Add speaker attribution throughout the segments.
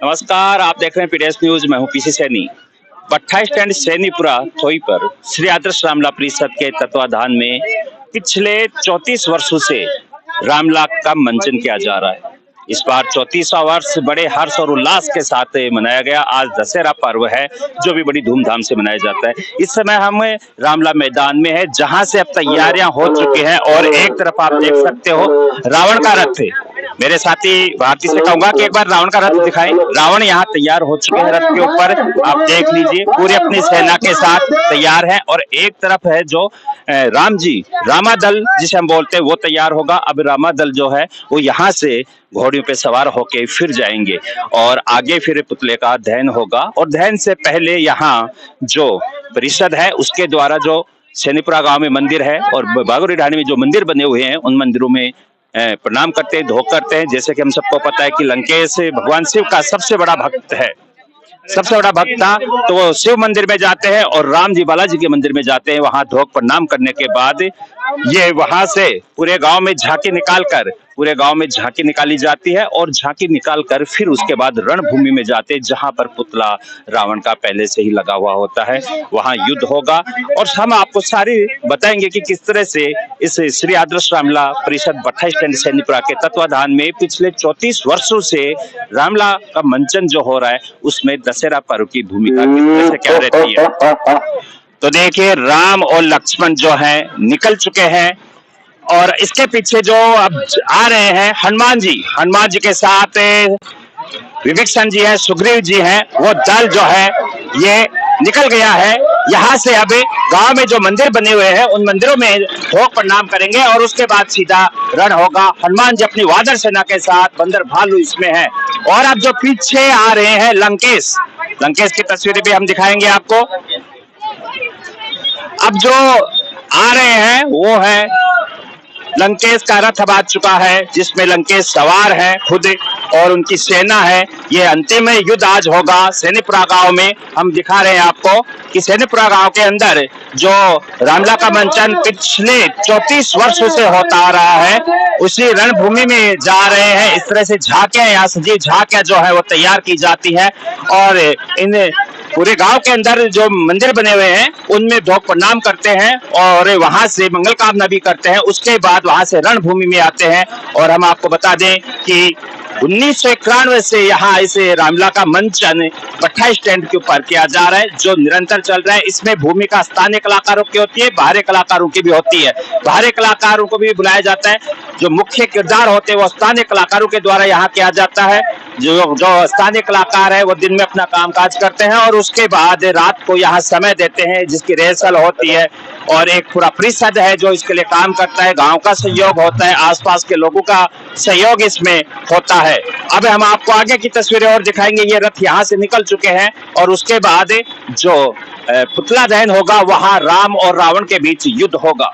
Speaker 1: नमस्कार, आप देख रहे हैं पीडीएस न्यूज। मैं हूं पीसी सैनी। भट्टा स्टैंड सैनीपुरा थोई पर श्री आदर्श रामला परिषद के तत्वाधान में पिछले 34 वर्षों से रामला का मंचन किया जा रहा है। इस बार 34वां वर्ष बड़े हर्ष और उल्लास के साथ मनाया गया। आज दशहरा पर्व है जो भी बड़ी धूमधाम से मनाया जाता है। इस समय हम रामला मैदान में है जहां से अब तैयारियां हो चुकी हैं और एक तरफ आप देख सकते हो रावण का रथ। मेरे साथी भारती से कहूंगा कि एक बार रावण का रथ दिखाएं। रावण यहाँ तैयार हो चुके हैं रथ के ऊपर, आप देख लीजिए पूरी अपनी सेना के साथ तैयार है। और एक तरफ है जो राम जी रामादल जिसे हम बोलते हैं वो तैयार होगा। अब रामादल जो है वो यहाँ से घोड़ियों पे सवार होके फिर जाएंगे और आगे फिर पुतले का दहन होगा। और दहन से पहले यहाँ जो परिषद है उसके द्वारा जो सैनीपुरा गांव में मंदिर है और बागोरी ढाणी में जो मंदिर बने हुए हैं उन मंदिरों में प्रणाम करते हैं, धोख करते हैं। जैसे कि हम सबको पता है कि लंकेश भगवान शिव का सबसे बड़ा भक्त है, सबसे बड़ा भक्त था, तो वो शिव मंदिर में जाते हैं और राम जी बालाजी के मंदिर में जाते हैं। वहां धोख प्रणाम करने के बाद ये वहां से पूरे गांव में झांकी निकालकर पूरे गांव में झांकी निकाली जाती है और झांकी निकालकर फिर उसके बाद रणभूमि में जाते हैं जहां पर पुतला रावण का पहले से ही लगा हुआ होता है। वहां युद्ध होगा और हम आपको सारी बताएंगे कि किस तरह से इस श्री आदर्श रामला परिषद भट्टा स्टैंड सैनीपुरा के तत्वाधान में पिछले 34 वर्षों से रामला का मंचन जो हो रहा है उसमें दशहरा पर्व की भूमिका किस तरह से क्या रहती है। तो देखिए राम और लक्ष्मण जो है निकल चुके हैं और इसके पीछे जो अब आ रहे हैं हनुमान जी के साथ विभीषण जी है, सुग्रीव जी हैं। वो दल जो है ये निकल गया है। यहाँ से अब गांव में जो मंदिर बने हुए हैं उन मंदिरों में धोख प्रणाम करेंगे और उसके बाद सीधा रण होगा। हनुमान जी अपनी वादर सेना के साथ, बंदर भालू इसमें है। और अब जो पीछे आ रहे हैं लंकेश की तस्वीरें भी हम दिखाएंगे आपको। अब जो आ रहे हैं वो है लंकेश का रथ अब आ चुका है जिसमें लंकेश सवार है खुद और उनकी सेना है। ये अंतिम युद्ध आज होगा सैनीपुरा गांव में। हम दिखा रहे हैं आपको कि सैनीपुरा गांव के अंदर जो रामला का मंचन पिछले 34 वर्षों से होता आ रहा है उसी रणभूमि में जा रहे हैं। इस तरह से झांकियां यहाँ सजीव झांकियां जो है वो तैयार की जाती है और इन पूरे गांव के अंदर जो मंदिर बने हुए हैं उनमें धोख प्रणाम करते हैं और वहां से मंगल कामना भी करते हैं। उसके बाद वहां से रणभूमि में आते हैं। और हम आपको बता दें कि 1991 से यहाँ इस रामला का मंचन भट्टा स्टैंड के ऊपर किया जा रहा है जो निरंतर चल रहा है। इसमें भूमिका स्थानीय कलाकारों की होती है, बाहरी कलाकारों की भी होती है। बाहरी कलाकारों को भी बुलाया जाता है, जो मुख्य किरदार होते हैं वो स्थानीय कलाकारों के द्वारा यहाँ किया जाता है। जो स्थानीय कलाकार है वो दिन में अपना कामकाज करते हैं और उसके बाद रात को यहाँ समय देते हैं जिसकी रिहर्सल होती है। और एक पूरा परिषद है जो इसके लिए काम करता है, गांव का सहयोग होता है, आसपास के लोगों का सहयोग इसमें होता है। अब हम आपको आगे की तस्वीरें और दिखाएंगे। ये रथ यहाँ से निकल चुके हैं और उसके बाद जो पुतला दहन होगा वहां राम और रावण के बीच युद्ध होगा।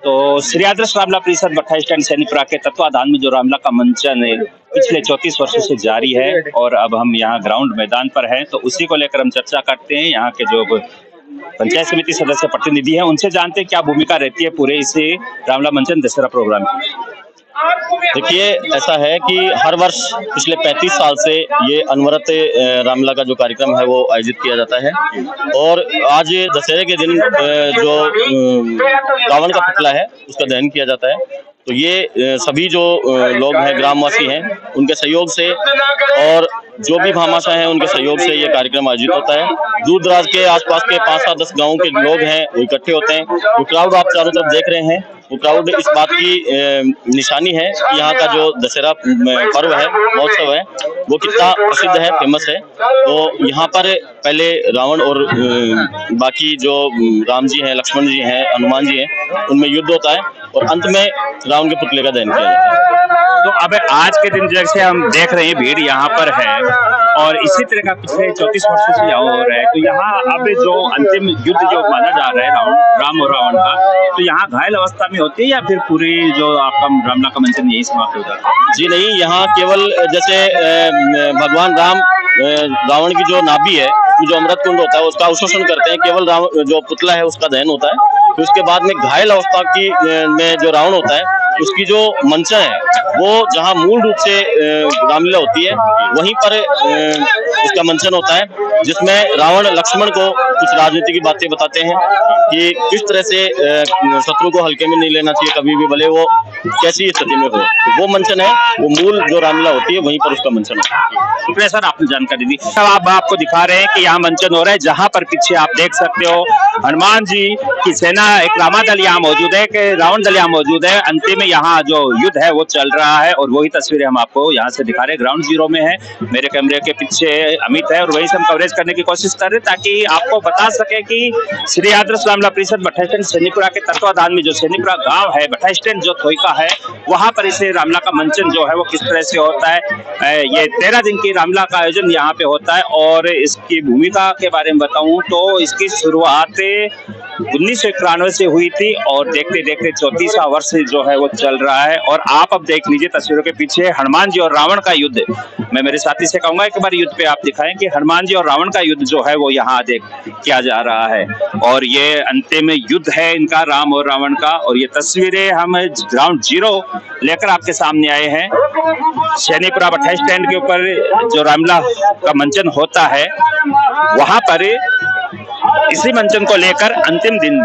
Speaker 1: तो श्री आदर्श रामला परिषद भट्टा स्टैंड सैनीपुरा के तत्वाधान में जो रामला का मंचन पिछले 34 वर्षों से जारी है और अब हम यहाँ ग्राउंड मैदान पर हैं तो उसी को लेकर हम चर्चा करते हैं। यहाँ के जो पंचायत समिति सदस्य प्रतिनिधि हैं उनसे जानते हैं क्या भूमिका रहती है पूरे इस रामला मंचन दशहरा प्रोग्राम की।
Speaker 2: देखिए ऐसा है कि हर वर्ष पिछले 35 साल से ये अनवरत रामला का जो कार्यक्रम है वो आयोजित किया जाता है। और आज दशहरे के दिन जो रावण का पुतला है उसका दहन किया जाता है। तो ये सभी जो लोग हैं ग्रामवासी हैं उनके सहयोग से और जो भी भामाशाह हैं उनके सहयोग से ये कार्यक्रम आयोजित होता है। दूर दराज के आसपास के 5-7-10 गाँव के लोग हैं वो इकट्ठे होते हैं। जो क्राउड आप चारों तरफ देख रहे हैं वो क्राउड इस बात की निशानी है कि यहाँ का जो दशहरा पर्व है, महोत्सव है, वो कितना प्रसिद्ध है, फेमस है। तो यहाँ पर पहले रावण और बाकी जो राम जी हैं, लक्ष्मण जी हैं, हनुमान जी हैं, उनमें युद्ध होता है और अंत में रावण के पुतले का दहन किया जाता है।
Speaker 1: तो अब आज के दिन जैसे हम देख रहे हैं भीड़ यहाँ पर है और इसी तरह का पिछले 34 वर्षों से यहाँ हो रहा है। तो यहाँ अब जो अंतिम युद्ध जो माना जा रहा है राम और रावण का, तो यहाँ घायल अवस्था में होती है या फिर पूरी जो आपका रामला का मंचन यही समाप्त हो जाता है?
Speaker 2: जी नहीं, यहाँ केवल जैसे भगवान राम रावण की जो नाभि है जो अमृत कुंड होता है उसका अवशोषण करते हैं, केवल जो पुतला है उसका दहन होता है। तो उसके बाद में घायल अवस्था की में जो रावण होता है उसकी जो मंचा है वो जहाँ मूल रूप से रामलीला होती है वहीं पर उसका मंचन होता है, जिसमें रावण लक्ष्मण को कुछ राजनीति की बातें बताते हैं कि किस तरह से शत्रु को हल्के में नहीं लेना चाहिए कभी भी, भले वो कैसी स्थिति में हो। वो मंचन है, वो मूल जो रामलीला होती है वहीं पर उसका मंचन होता है।
Speaker 1: शुक्रिया सर, आपने जानकारी दी। अब आपको दिखा रहे हैं कि यहाँ मंचन हो रहा है, जहाँ पर पीछे आप देख सकते हो हनुमान जी की सेना, एक रामा दल यहाँ मौजूद है, एक रावण दल यहाँ मौजूद है। अंतिम में यहाँ जो युद्ध है वो चल रहा है और वही तस्वीरें हम आपको यहाँ से दिखा रहे हैं। ग्राउंड जीरो में है, मेरे कैमरे के पीछे अमित है और वहीं से हम कवरेज करने की कोशिश कर रहे हैं ताकि आपको बता सके कि श्री आदर्श रामला परिषद भट्टा स्टैंड सैनीपुरा के तत्वाधान में जो सैनीपुरा गांव है, भट्टा स्टैंड जो थोइका है, वहां पर इसे रामला का मंचन जो है वो किस तरह से होता है। ये 13 दिन की रामला का आयोजन यहाँ पे होता है और इसकी भूमिका के बारे में बताऊं तो इसकी शुरुआत 1991 से हुई थी और देखते देखते 34वां वर्ष जो है वो चल रहा है। और आप अब देख लीजिए तस्वीरों के पीछे हनुमान जी और रावण का युद्ध। मैं मेरे साथी से कहूंगा एक बार युद्ध पे आप दिखाएं कि हनुमान जी और रावण का युद्ध जो है वो यहाँ देख किया जा रहा है और ये अंतिम युद्ध है इनका, राम और रावण का। और ये तस्वीरें हम ग्राउंड जीरो लेकर आपके सामने आए हैं। सैनीपुरा भट्टा स्टैंड के ऊपर जो रामला का मंचन होता है वहां पर इसी मंचन को लेकर अंतिम दिन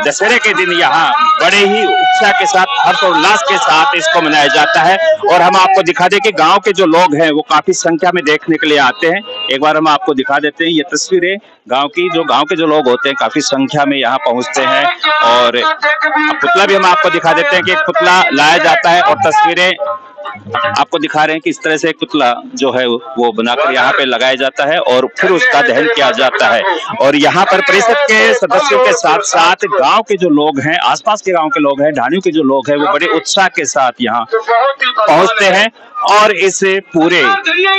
Speaker 1: दशहरे के दिन यहाँ बड़े ही उत्साह के साथ, हर्षोल्लास के साथ इसको मनाया जाता है। और हम आपको दिखा दें कि गांव के जो लोग हैं वो काफी संख्या में देखने के लिए आते हैं। एक बार हम आपको दिखा देते हैं ये तस्वीरें गांव के जो लोग होते हैं काफी संख्या में यहाँ पहुंचते हैं। और पुतला भी हम आपको दिखा देते हैं कि एक पुतला लाया जाता है और तस्वीरें आपको दिखा रहे हैं कि इस तरह से एक पुतला जो है वो बनाकर यहाँ पे लगाया जाता है और फिर उसका दहन किया जाता है। और यहाँ पर परिषद के सदस्यों के साथ साथ गांव के जो लोग हैं, आसपास के गांव के लोग हैं, ढाणियों के जो लोग हैं, वो बड़े उत्साह के साथ यहाँ पहुंचते हैं और इस पूरे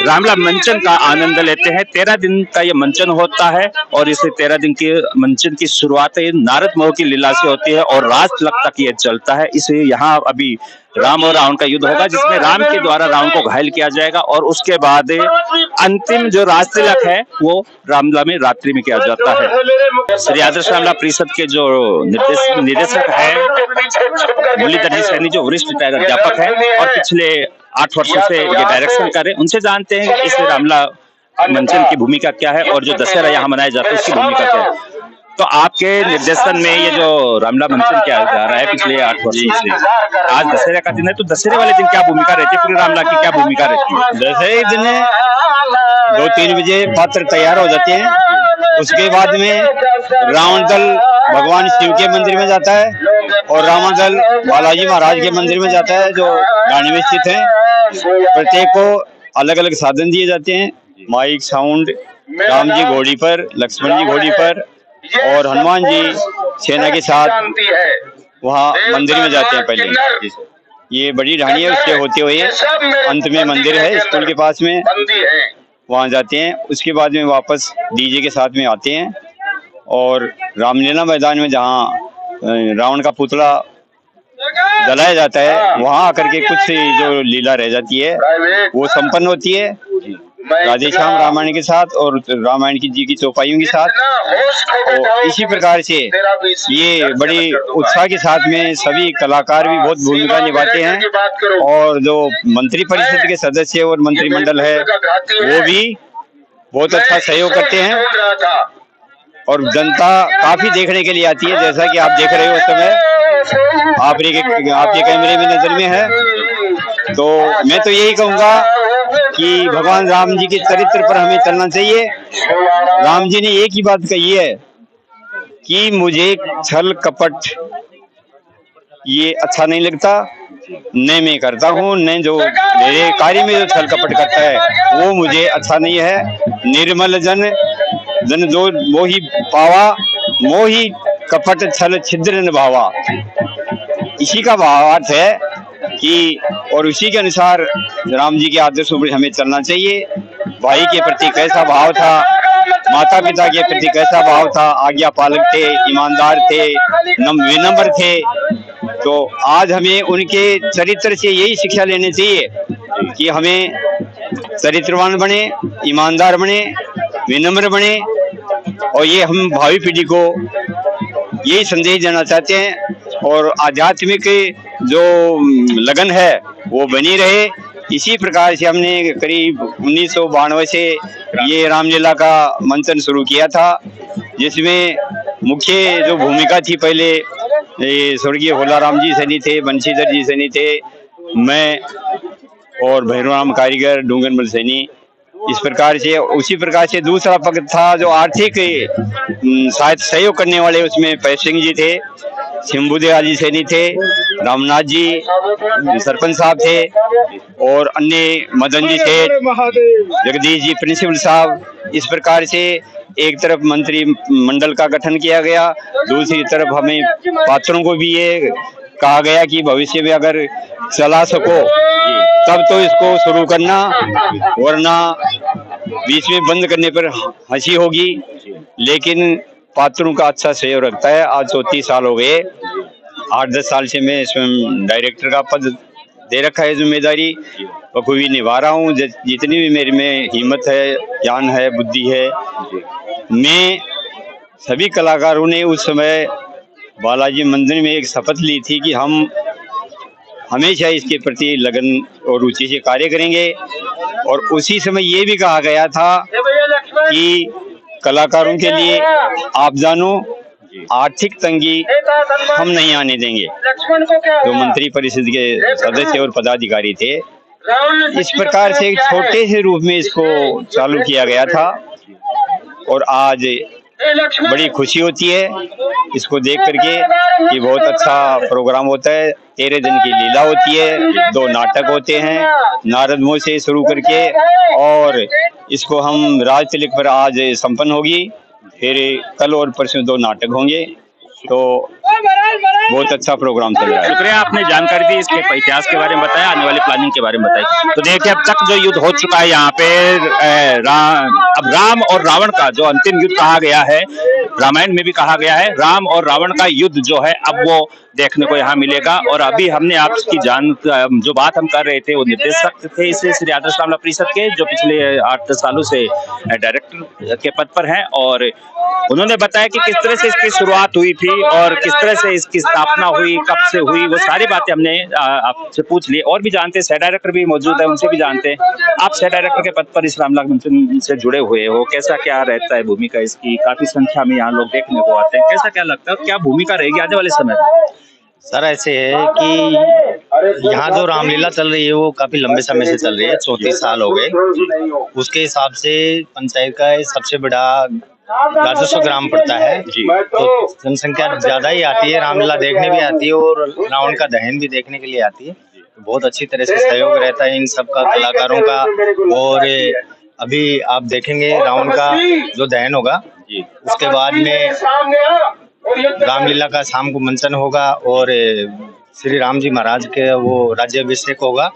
Speaker 1: रामला मंचन का आनंद लेते हैं। 13 दिन का ये मंचन होता है और इस 13 दिन के मंचन की शुरुआत नारद मोह की लीला से होती है और रात तिलक तक ये चलता है। इसे यहाँ अभी राम और रावण का युद्ध होगा जिसमें राम के द्वारा रावण को घायल किया जाएगा और उसके बाद अंतिम जो राज तिलक है वो रामला में रात्रि में किया जाता है। श्री आदर्श रामला परिषद के जो निदेशक है मुरलीधर जी सैनी, जो वरिष्ठ अध्यापक है और पिछले 8 वर्षों से ये डायरेक्शन कर रहे हैं, उनसे जानते हैं इस रामला मंचन की भूमिका क्या है और जो दशहरा यहाँ मनाया जाता है उसकी भूमिका क्या है। तो आपके निर्देशन में ये जो रामला मंचन किया जा रहा है पिछले 8 वर्षों से, आज दशहरा का दिन है, तो दशहरे वाले दिन क्या भूमिका रहती है, पूरे रामला की क्या भूमिका रहती है?
Speaker 3: दशहरे के दिन 2-3 बजे पात्र तैयार हो जाते हैं। उसके बाद में रावण दल भगवान शिव के मंदिर में जाता है और रावण दल बालाजी महाराज के मंदिर में जाता है जो ढाणी में स्थित है। प्रत्येक को अलग अलग साधन दिए जाते हैं, माइक, साउंड। राम जी घोड़ी पर, लक्ष्मण जी घोड़ी पर और हनुमान जी सेना के साथ वहाँ मंदिर में जाते हैं। पहले ये बड़ी ढाणी है, उसके होते हुए अंत में मंदिर है स्कूल के पास में, वहाँ जाते हैं। उसके बाद में वापस डीजे के साथ में आते हैं और रामलीला मैदान में जहाँ रावण का पुतला जलाया जाता है वहाँ आकर के कुछ जो लीला रह जाती है वो संपन्न होती है राधे श्याम रामायण के साथ और रामायण की जी की चौपाइयों के साथ। और इसी प्रकार से ये बड़ी उत्साह के साथ में सभी कलाकार भी बहुत भूमिका निभाते हैं और जो मंत्री परिषद के सदस्य और मंत्रिमंडल है वो भी बहुत अच्छा सहयोग करते हैं और जनता काफी देखने के लिए आती है। जैसा कि आप देख रहे हो उस समय आपके कैमरे में नजर में है। तो मैं तो यही कहूँगा कि भगवान राम जी के चरित्र पर हमें चलना चाहिए। राम जी ने एक ही बात कही है कि मुझे छल कपट ये अच्छा नहीं लगता, न मैं करता हूँ, न जो मेरे कार्य में जो छल कपट करता है वो मुझे अच्छा नहीं है। निर्मल जन जो मोही पावा, मोही कपट छल छिद्र न भावा। इसी का भावार्थ है कि और उसी के अनुसार राम जी के आदर्शों पर हमें चलना चाहिए। भाई के प्रति कैसा भाव था, माता पिता के प्रति कैसा भाव था, आज्ञा पालक थे, ईमानदार थे, विनम्र थे। तो आज हमें उनके चरित्र से यही शिक्षा लेनी चाहिए कि हमें चरित्रवान बने, ईमानदार बने, विनम्र बने। और ये हम भावी पीढ़ी को यही संदेश देना चाहते हैं। और आध्यात्मिक जो लगन है वो बनी रहे। इसी प्रकार से हमने करीब 1992 से ये रामलीला का मंचन शुरू किया था, जिसमें मुख्य जो भूमिका थी पहले स्वर्गीय होलाराम जी सैनी थे, बंशीधर जी सैनी थे, मैं और भैरवराम कारीगर, डूंगरमल सैनी। इस प्रकार से उसी प्रकार से दूसरा पक्ष था जो आर्थिक शायद सहयोग करने वाले, उसमें पैर सिंह जी थे, शंभुदेव जी सैनी थे, रामनाथ जी सरपंच साहब थे, और अन्य मदन जी थे, जगदीश जी प्रिंसिपल साहब। इस प्रकार से एक तरफ मंत्री मंडल का गठन किया गया, दूसरी तरफ हमें पात्रों को भी ये कहा गया कि भविष्य में अगर चला सको तब तो इसको शुरू करना, वरना बीच में बंद करने पर हंसी होगी। लेकिन पात्रों का अच्छा सहयोग रखता है। आज 34 साल हो गए, 8-10 साल से मैं इसमें डायरेक्टर का पद दे रखा है, जिम्मेदारी बखूबी निभा रहा हूँ। जितनी भी मेरे में हिम्मत है, ज्ञान है, बुद्धि है, मैं सभी कलाकारों ने उस समय बालाजी मंदिर में एक शपथ ली थी कि हम हमेशा इसके प्रति लगन और रुचि से कार्य करेंगे। और उसी समय ये भी कहा गया था कि कलाकारों के लिए आप जानो आर्थिक तंगी हम नहीं आने देंगे। जो मंत्री परिषद के सदस्य और पदाधिकारी थे, इस प्रकार से एक छोटे से रूप में इसको चालू किया गया था। और आज बड़ी खुशी होती है इसको देख करके कि बहुत अच्छा प्रोग्राम होता है। 13 दिन की लीला होती है, 2 नाटक होते हैं नारद मुंह से शुरू करके, और इसको हम राज तिलक पर आज संपन्न होगी। फिर कल और परसों 2 नाटक होंगे। तो बहुत अच्छा प्रोग्राम चल रहा है।
Speaker 1: शुक्रिया, आपने जानकारी दी, इसके इतिहास के बारे में बताया, आने वाली प्लानिंग के बारे में बताई। तो देखिए, अब तक जो युद्ध हो चुका है यहाँ पे, अब राम और रावण का जो अंतिम युद्ध कहा गया है, रामायण में भी कहा गया है, राम और रावण का युद्ध जो है अब वो देखने को यहाँ मिलेगा। और अभी हमने आपकी जो बात हम कर रहे थे, वो निर्देशक थे इस श्री आदर्श रामलीला परिषद के, जो पिछले 8-10 सालों से डायरेक्टर के पद पर हैं। और उन्होंने बताया कि किस तरह से इसकी शुरुआत हुई थी और किस तरह से इसकी स्थापना हुई, कब से हुई, वो सारी बातें हमने आपसे पूछ ली। और भी जानते हैं, सह डायरेक्टर भी मौजूद है, उनसे भी जानते हैं। आप सह डायरेक्टर के पद पर इस रामलीला मंचन से जुड़े हुए हो, कैसा क्या रहता है भूमिका इसकी? काफी संख्या में यहाँ लोग देखने को आते हैं, कैसा क्या लगता है, क्या भूमिका रहेगी आने वाले समय में?
Speaker 4: सर ऐसे है कि यहाँ जो रामलीला चल रही है वो काफी लंबे समय से चल रही है, 34 साल हो गए। उसके हिसाब से पंचायत का सबसे बड़ा राजस्व ग्राम पड़ता है, तो जनसंख्या ज्यादा ही आती है, रामलीला देखने भी आती है और रावण का दहन भी देखने के लिए आती है। तो बहुत अच्छी तरह से सहयोग रहता है इन सब का, कलाकारों का। और अभी आप देखेंगे रावण का जो दहन होगा, उसके बाद में रामलीला का शाम को मंचन होगा और श्री राम जी महाराज के वो राज्याभिषेक होगा।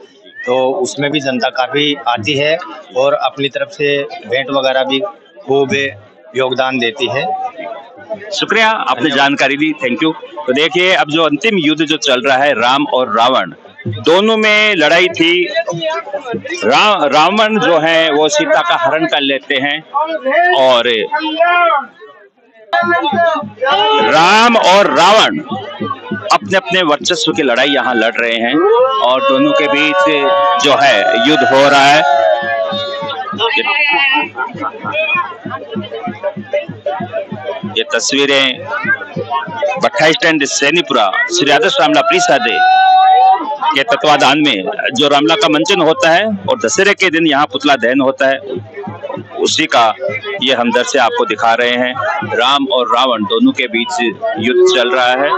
Speaker 4: तो उसमें भी जनता काफी आती है और अपनी तरफ से भेंट वगैरह भी खूब योगदान देती है।
Speaker 1: शुक्रिया, आपने जानकारी दी, थैंक यू। तो देखिए, अब जो अंतिम युद्ध जो चल रहा है, राम और रावण दोनों में लड़ाई थी। रावण जो है वो सीता का हरण कर लेते हैं और राम और रावण अपने अपने वर्चस्व की लड़ाई यहाँ लड़ रहे हैं और दोनों के बीच जो है युद्ध हो रहा है। ये तस्वीरें भट्टाई स्टैंड सैनीपुरा श्री आदर्श रामलीला परिषद के तत्वाधान में जो रामलीला का मंचन होता है और दशहरे के दिन यहाँ पुतला दहन होता है, उसी का ये हम दृश्य आपको दिखा रहे हैं। राम और रावण दोनों के बीच युद्ध चल रहा है।